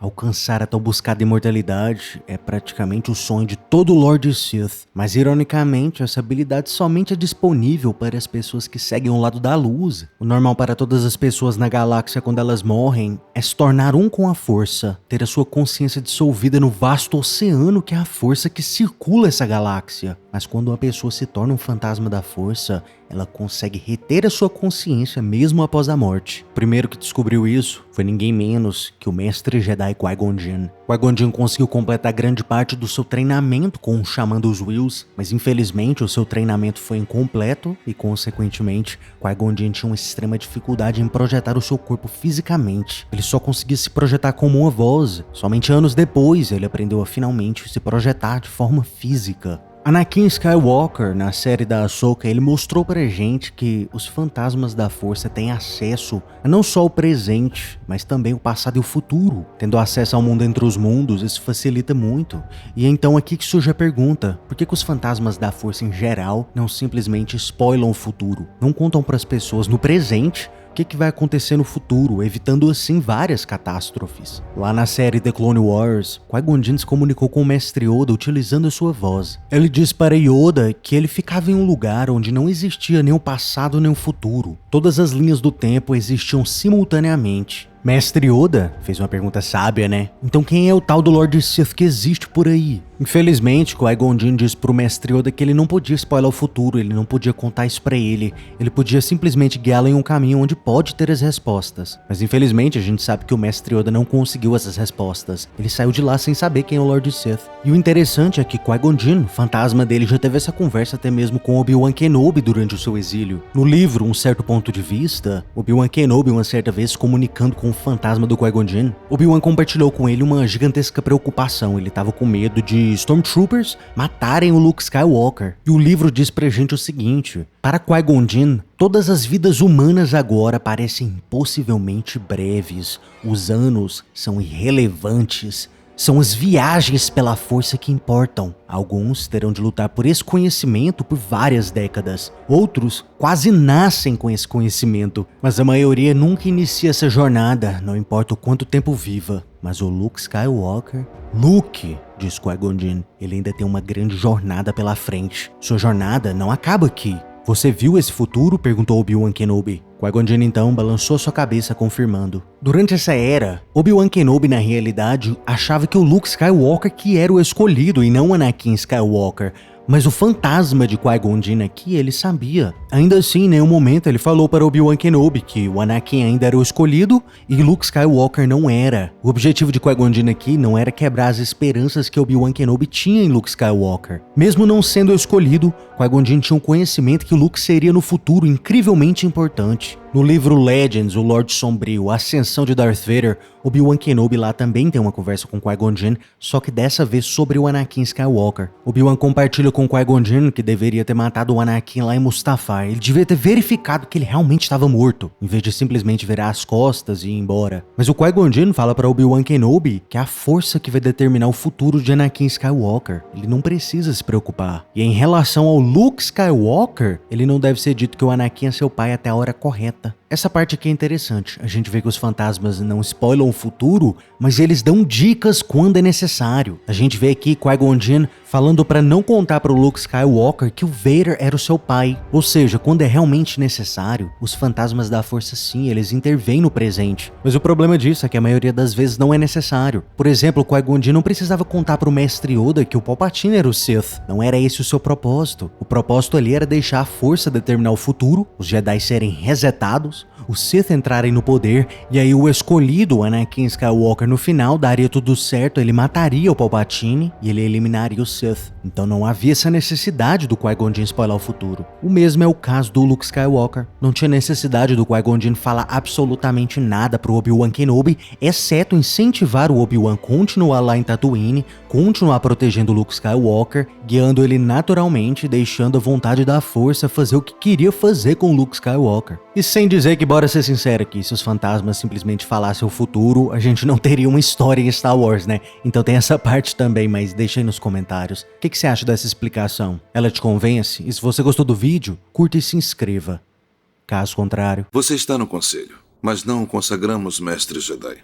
Alcançar a tão buscada imortalidade é praticamente o sonho de todo Lord Sith, mas ironicamente essa habilidade somente é disponível para as pessoas que seguem o lado da luz. O normal para todas as pessoas na galáxia quando elas morrem é se tornar um com a força, ter a sua consciência dissolvida no vasto oceano que é a força que circula essa galáxia. Mas quando uma pessoa se torna um fantasma da força, ela consegue reter a sua consciência mesmo após a morte. O primeiro que descobriu isso foi ninguém menos que o mestre Jedi Qui-Gon Jinn. Qui-Gon Jinn conseguiu completar grande parte do seu treinamento com o Xamã dos Whills, mas infelizmente o seu treinamento foi incompleto e, consequentemente, Qui-Gon Jinn tinha uma extrema dificuldade em projetar o seu corpo fisicamente. Ele só conseguia se projetar como uma voz. Somente anos depois ele aprendeu a finalmente se projetar de forma física. Anakin Skywalker, na série da Ahsoka, ele mostrou pra gente que os fantasmas da força têm acesso a não só o presente, mas também o passado e o futuro. Tendo acesso ao mundo entre os mundos, isso facilita muito. E então aqui que surge a pergunta, por que os fantasmas da força em geral não simplesmente spoilam o futuro? Não contam pras pessoas no presente o que vai acontecer no futuro, evitando assim várias catástrofes. Lá na série The Clone Wars, Qui-Gon Jinn se comunicou com o Mestre Yoda utilizando a sua voz. Ele disse para Yoda que ele ficava em um lugar onde não existia nem o passado nem o futuro. Todas as linhas do tempo existiam simultaneamente. Mestre Yoda fez uma pergunta sábia, né? Então quem é o tal do Lord Sith que existe por aí? Infelizmente, Qui-Gon Jinn disse pro Mestre Yoda que ele não podia spoiler o futuro, ele não podia contar isso pra ele podia simplesmente guiá-lo em um caminho onde pode ter as respostas. Mas infelizmente a gente sabe que o Mestre Yoda não conseguiu essas respostas. Ele saiu de lá sem saber quem é o Lord Sith. E o interessante é que Qui-Gon Jinn, o fantasma dele, já teve essa conversa até mesmo com Obi-Wan Kenobi durante o seu exílio. No livro Um Certo Ponto de Vista, Obi-Wan Kenobi uma certa vez comunicando com o fantasma do Qui-Gon Jinn, Obi-Wan compartilhou com ele uma gigantesca preocupação. Ele estava com medo de Stormtroopers matarem o Luke Skywalker. E o livro diz pra gente o seguinte: para Qui-Gon Jinn, todas as vidas humanas agora parecem impossivelmente breves. Os anos são irrelevantes. São as viagens pela força que importam. Alguns terão de lutar por esse conhecimento por várias décadas. Outros quase nascem com esse conhecimento. Mas a maioria nunca inicia essa jornada, não importa o quanto tempo viva. Mas o Luke Skywalker... Luke, diz Qui-Gon Jinn, ele ainda tem uma grande jornada pela frente. Sua jornada não acaba aqui. Você viu esse futuro? Perguntou Obi-Wan Kenobi. Qui-Gon Jinn então balançou sua cabeça confirmando. Durante essa era, Obi-Wan Kenobi na realidade achava que o Luke Skywalker que era o escolhido e não Anakin Skywalker. Mas o fantasma de Qui-Gon Jinn aqui ele sabia. Ainda assim, em nenhum momento ele falou para Obi-Wan Kenobi que o Anakin ainda era o escolhido e Luke Skywalker não era. O objetivo de Qui-Gon Jinn aqui não era quebrar as esperanças que Obi-Wan Kenobi tinha em Luke Skywalker. Mesmo não sendo o escolhido, Qui-Gon Jinn tinha um conhecimento que o Luke seria no futuro incrivelmente importante. No livro Legends, o Lorde Sombrio, a Ascensão de Darth Vader, Obi-Wan Kenobi lá também tem uma conversa com Qui-Gon Jinn, só que dessa vez sobre o Anakin Skywalker. Obi-Wan compartilha com Qui-Gon Jinn que deveria ter matado o Anakin lá em Mustafar. Ele devia ter verificado que ele realmente estava morto, em vez de simplesmente virar as costas e ir embora. Mas o Qui-Gon Jinn fala para Obi-Wan Kenobi que é a força que vai determinar o futuro de Anakin Skywalker. Ele não precisa se preocupar. E em relação ao Luke Skywalker, ele não deve ser dito que o Anakin é seu pai até a hora correta. Essa parte aqui é interessante. A gente vê que os fantasmas não spoilam o futuro, mas eles dão dicas quando é necessário. A gente vê aqui Qui-Gon Jinn falando para não contar para o Luke Skywalker que o Vader era o seu pai. Ou seja, quando é realmente necessário, os fantasmas da força sim, eles intervêm no presente. Mas o problema disso é que a maioria das vezes não é necessário. Por exemplo, Qui-Gon Jinn não precisava contar para o Mestre Yoda que o Palpatine era o Sith. Não era esse o seu propósito. O propósito ali era deixar a força determinar o futuro, os Jedi serem resetados, os Sith entrarem no poder, e aí o escolhido, Anakin Skywalker, no final daria tudo certo, ele mataria o Palpatine e ele eliminaria o Sith. Então não havia essa necessidade do Qui-Gon Jinn spoiler o futuro. O mesmo é o caso do Luke Skywalker. Não tinha necessidade do Qui-Gon Jinn falar absolutamente nada pro Obi-Wan Kenobi, exceto incentivar o Obi-Wan continuar lá em Tatooine, continuar protegendo o Luke Skywalker, guiando ele naturalmente, deixando a vontade da força fazer o que queria fazer com o Luke Skywalker. E sem dizer que, bora ser sincero aqui, se os fantasmas simplesmente falassem o futuro, a gente não teria uma história em Star Wars, né? Então tem essa parte também, mas deixa aí nos comentários. O que você acha dessa explicação? Ela te convence? E se você gostou do vídeo, curta e se inscreva. Caso contrário... Você está no conselho, mas não o consagramos mestre Jedi.